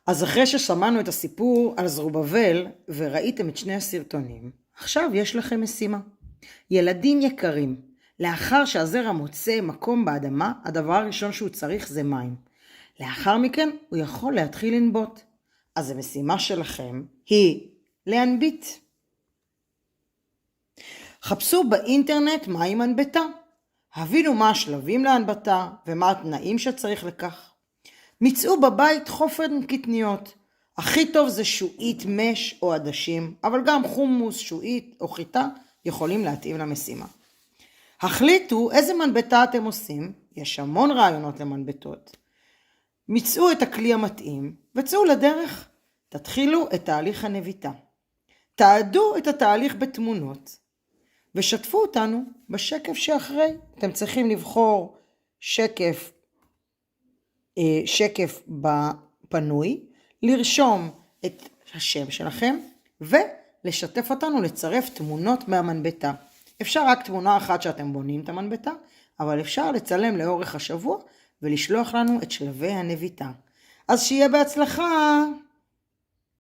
אז אחרי ששמענו את הסיפור על זרובבל וראיתם את שני הסרטונים, עכשיו יש לכם משימה. ילדים יקרים, לאחר שהזרע מוצא מקום באדמה, הדבר הראשון שהוא צריך זה מים. לאחר מכן הוא יכול להתחיל לנבוט. אז המשימה שלכם היא להנביט. חפשו באינטרנט מהי מנבטה. הבינו מה השלבים להנבטה ומה התנאים שצריך לכך. מצאו בבית חופן קטניות. הכי טוב זה שועית מש או עדשים, אבל גם חומוס, שועית או חיטה יכולים להתאים למשימה. החליטו איזה מנבטה אתם עושים, יש המון רעיונות למנבטות. מצאו את הכלי המתאים וצאו לדרך. תתחילו את תהליך הנביטה. תעדו את התהליך בתמונות ושתפו אותנו בשקף שאחרי. אתם צריכים לבחור שקף בפנוי, לרשום את השם שלכם ולשתף אותנו לצרף תמונות מהמנבטה. אפשר רק תמונה אחת שאתם בונים את המנבטה, אבל אפשר לצלם לאורך השבוע ולשלוח לנו את שלבי הנביטה. אז שיהיה בהצלחה!